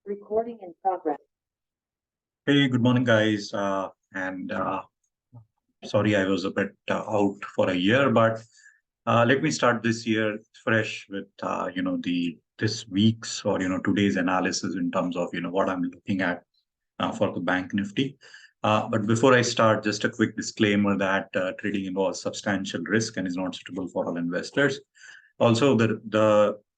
Recording in progress. Hey, good morning, guys. And sorry, I was a bit out for a year, but let me start this year fresh with the this week's or today's analysis in terms of what I'm looking at for the Bank Nifty. But before I start, just a quick disclaimer that trading involves substantial risk and is not suitable for all investors. Also,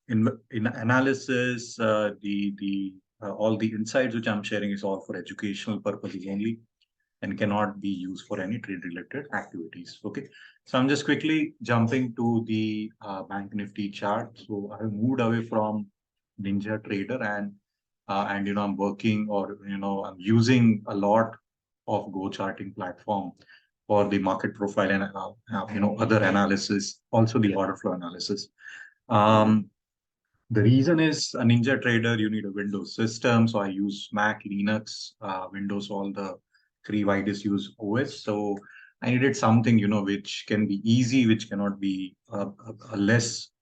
in analysis, the all the insights which I'm sharing is all for educational purposes only and cannot be used for any trade related activities. Okay, so I'm just quickly jumping to the Bank Nifty chart. So I have moved away from Ninja Trader and I'm working or I'm using a lot of Go charting platform for the market profile and other analysis, also the order flow analysis. Um, the reason is a Ninja Trader, you need a Windows system. So I use Mac, Linux, Windows, all the three widest used OS. So I needed something, which can be easy, which cannot be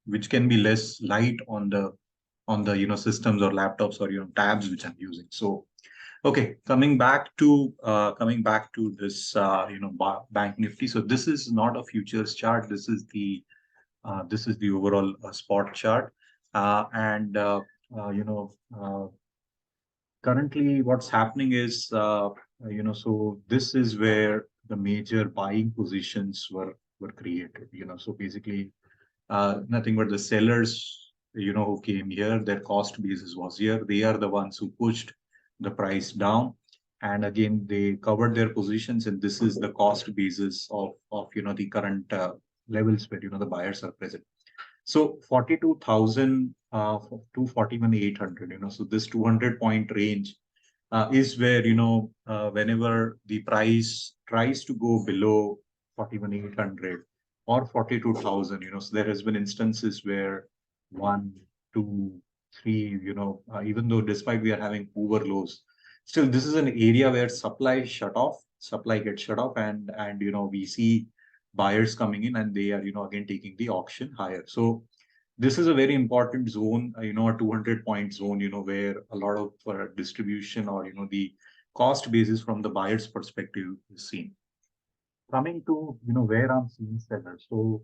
which can be less light on the systems or laptops or tabs which I'm using. So okay, coming back to this Bank Nifty. So this is not a futures chart. This is the overall spot chart. And currently what's happening is so this is where the major buying positions were created. So basically nothing but the sellers who came here, their cost basis was here. They are the ones who pushed the price down, and again they covered their positions, and this is the cost basis of the current levels where the buyers are present. So 42,000 to 41,800, so this 200-point range is where, whenever the price tries to go below 41,800 or 42,000, so there has been instances where one, two, three, even though despite we are having over lows, still this is an area where supply gets shut off, and we see buyers coming in and they are again taking the auction higher. So this is a very important zone, a 200-point zone, where a lot of distribution or the cost basis from the buyer's perspective is seen. Coming to where I'm seeing sellers. So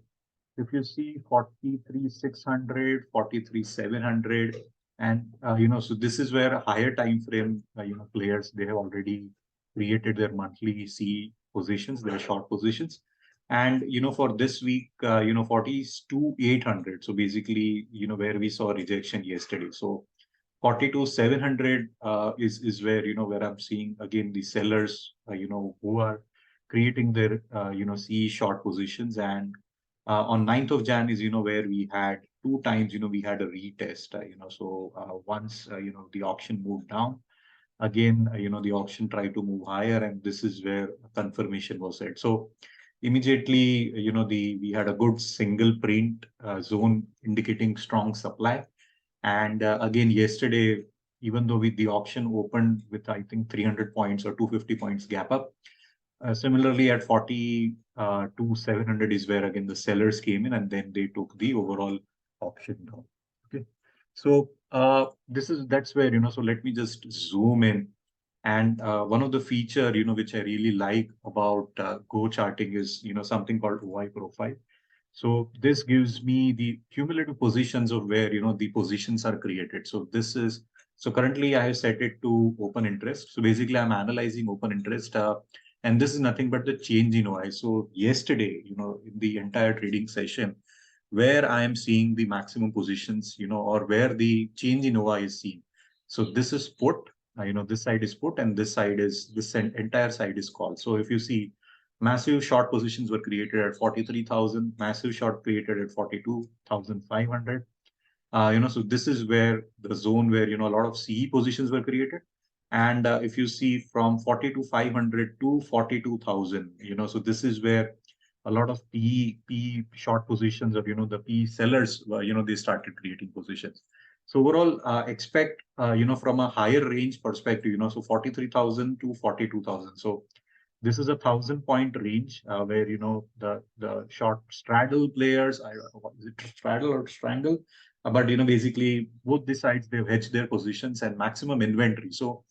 if you see 43,600, 43,700, and so this is where higher time frame players, they have already created their monthly C positions, their short positions. And for this week, 42,800. So basically, where we saw rejection yesterday. So 42,700 is where where I'm seeing again the sellers who are creating their C short positions. And on 9th of Jan is where we had two times we had a retest. So once the auction moved down, again the auction tried to move higher, and this is where confirmation was set. So immediately we had a good single print zone indicating strong supply. And again yesterday, even though the auction opened with I think 300 points or 250 points gap up, similarly at 42,700 is where again the sellers came in and then they took the overall auction down. Okay, so that's where so let me just zoom in. And one of the feature, which I really like about Go charting is, something called OI profile. So this gives me the cumulative positions of where, the positions are created. So so currently I have set it to open interest. So basically I'm analyzing open interest, and this is nothing but the change in OI. So yesterday, in the entire trading session, where I am seeing the maximum positions, or where the change in OI is seen. So this is put, this side is put, and this entire side is called. So if you see, massive short positions were created at 43,000, massive short created at 42,500. So this is where the zone where a lot of CE positions were created. And if you see from 42,500 to 42,000, so this is where a lot of PE short positions, or the PE sellers, they started creating positions. So overall, expect from a higher range perspective, so 43,000 to 42,000. So this is a 1,000-point range where the short straddle players, I don't know, is it straddle or strangle? But basically both the sides, they've hedged their positions and maximum inventory. So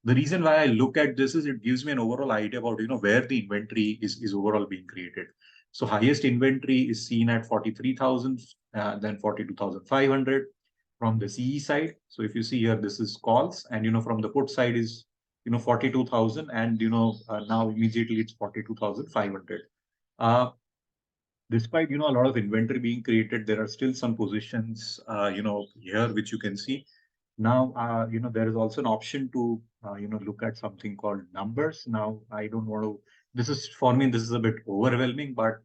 the reason why I look at this is it gives me an overall idea about where the inventory is overall being created. So highest inventory is seen at 43,000, then 42,500 from the CE side. So if you see here, this is calls, and from the put side is 42,000, and now immediately it's 42,500. Uh, Despite a lot of inventory being created, there are still some positions here which you can see. Now there is also an option to look at something called numbers. Now I don't want to, this is for me, this is a bit overwhelming, but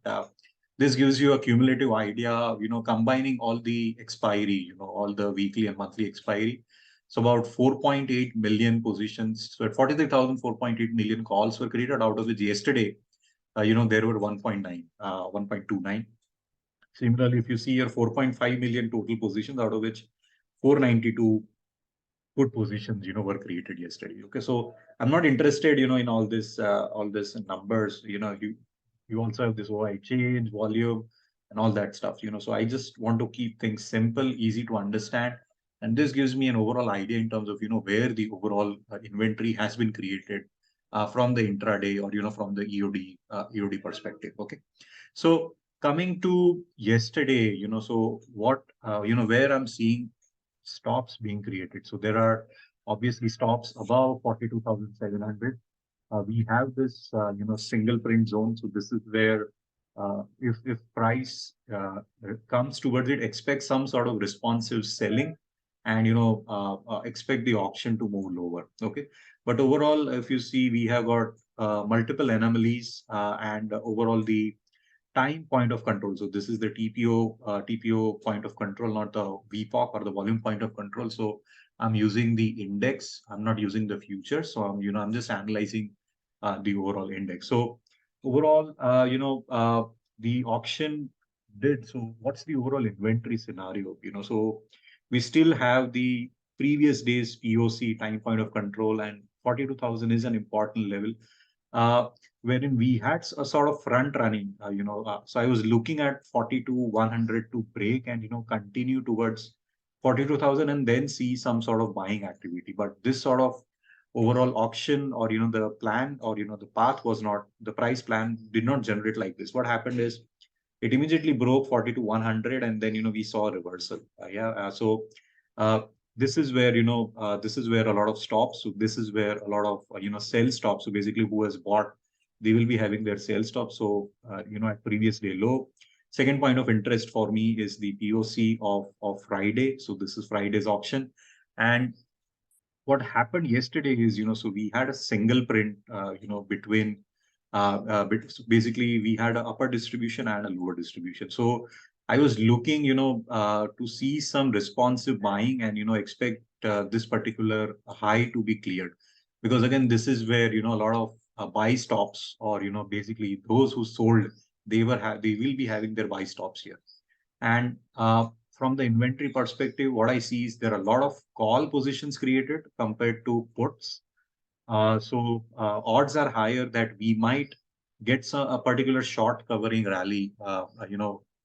this gives you a cumulative idea, combining all the expiry, all the weekly and monthly expiry. So about 4.8 million positions, so at 43,000, 4.8 million calls were created, out of which yesterday there were 1.29. Similarly, if you see here, 4.5 million total positions, out of which 492 put positions, were created yesterday. Okay, so I'm not interested, in all this numbers. You also have this OI change, volume, and all that stuff. So I just want to keep things simple, easy to understand, and this gives me an overall idea in terms of where the overall inventory has been created from the intraday, or from the EOD perspective. Okay, so coming to yesterday, so what where I'm seeing stops being created. So there are obviously stops above 42,700. We have this, single print zone. So this is where, if price comes towards it, expect some sort of responsive selling, and expect the auction to move lower. Okay, but overall, if you see, we have got multiple anomalies, and overall the time point of control. So this is the TPO point of control, not the VPOC or the volume point of control. So I'm using the index. I'm not using the future. So I'm just analyzing the overall index. So overall, the auction did. So what's the overall inventory scenario? So we still have the previous day's POC, time point of control, and 42,000 is an important level. Wherein we had a sort of front running, so I was looking at 42,100 to break and, continue towards 42,000 and then see some sort of buying activity. But this sort of overall auction, or, the plan, or, the path was not, the price plan did not generate like this. What happened is it immediately broke 42,100, and then, we saw a reversal. So uh, this is where, this is where a lot of stops. So this is where a lot of, sell stops. So basically who has bought, they will be having their sell stop. So, at previous day low. Second point of interest for me is the POC of Friday. So this is Friday's auction. And what happened yesterday is, so we had a single print, between, so basically we had an upper distribution and a lower distribution. So I was looking, to see some responsive buying and, expect this particular high to be cleared. Because again, this is where, a lot of buy stops, or, basically those who sold, they will be having their buy stops here. And from the inventory perspective, what I see is there are a lot of call positions created compared to puts. So odds are higher that we might get a particular short covering rally,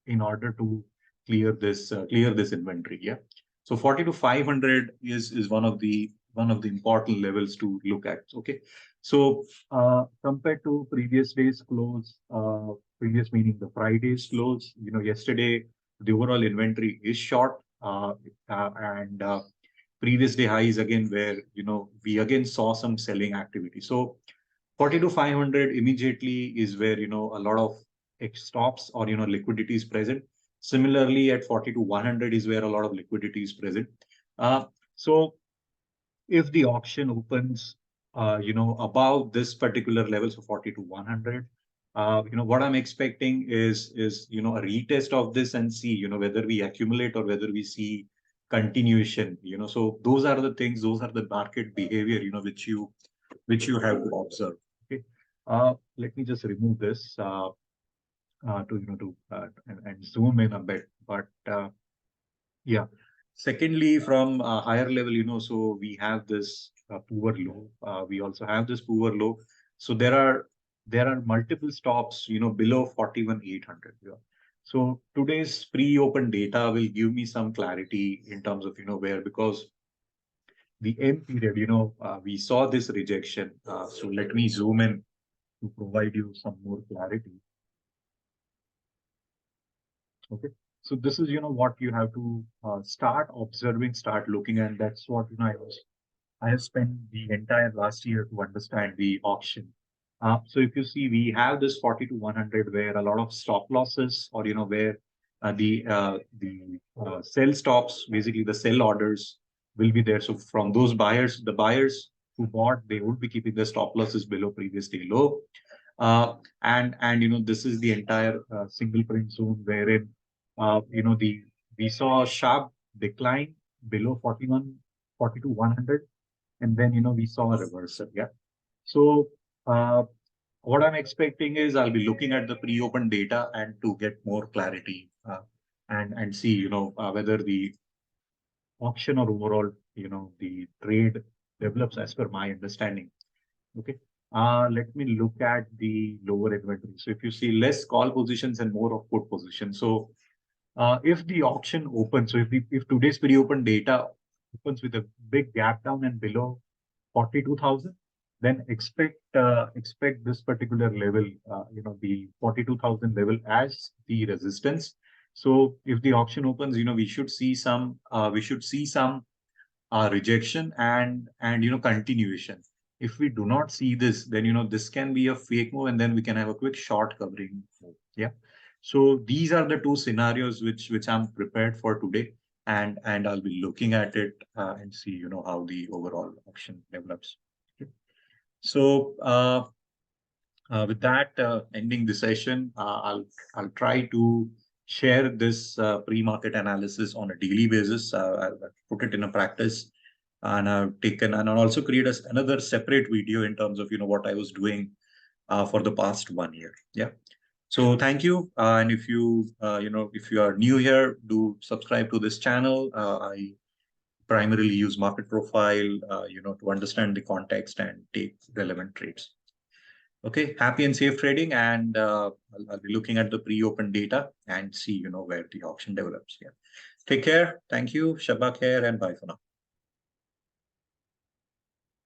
in order to clear this inventory. Yeah. So 40 to 500 is one of the important levels to look at. Okay. So compared to previous day's close, previous meaning the Friday's close, yesterday the overall inventory is short, and previous day highs again, where we again saw some selling activity. So 40 to 500 immediately is where a lot of stops, or liquidity is present. Similarly, at 40 to 100 is where a lot of liquidity is present. So if the auction opens above this particular level, so 40 to 100, what I'm expecting is a retest of this, and see whether we accumulate or whether we see continuation. So those are the things, those are the market behavior which you have to observe. Okay. Let me just remove this and zoom in a bit. But yeah. Secondly, from a higher level, so we have this poor low. We also have this poor low. So there are multiple stops, below 41,800. Yeah. So today's pre-open data will give me some clarity in terms of, where, because the end period, we saw this rejection. So let me zoom in to provide you some more clarity. Okay. So this is, what you have to start observing, start looking, and that's what, I have spent the entire last year to understand the auction. So if you see, we have this 40 to 100 where a lot of stop losses, or where the sell stops, basically the sell orders, will be there. So from those buyers, the buyers who bought, they would be keeping the stop losses below previous day low. And this is the entire single print zone wherein the we saw a sharp decline below 41, 40 to 100, and then we saw a reversal. Yeah. So what I'm expecting is I'll be looking at the pre-open data and to get more clarity, and see whether the auction or overall the trade develops as per my understanding. Okay. Let me look at the lower inventory. So if you see less call positions and more of put positions. So if the auction opens, so if today's pre-open data opens with a big gap down and below 42,000, then expect this particular level, the 42,000 level as the resistance. So if the auction opens, we should see some rejection and continuation. If we do not see this, then this can be a fake move, and then we can have a quick short covering move. Yeah. So these are the two scenarios which I'm prepared for today, and I'll be looking at it and see how the overall auction develops. Okay. So with that, ending the session, I'll try to share this pre-market analysis on a daily basis. I'll put it in a practice, and I've taken, and I'll also create another separate video in terms of what I was doing for the past 1 year. Yeah. So thank you, and if you if you are new here, do subscribe to this channel. I primarily use market profile, to understand the context and take relevant trades. Okay, happy and safe trading, and I'll be looking at the pre-open data and see where the auction develops. Yeah, take care. Thank you. Shabba khair, and bye for now.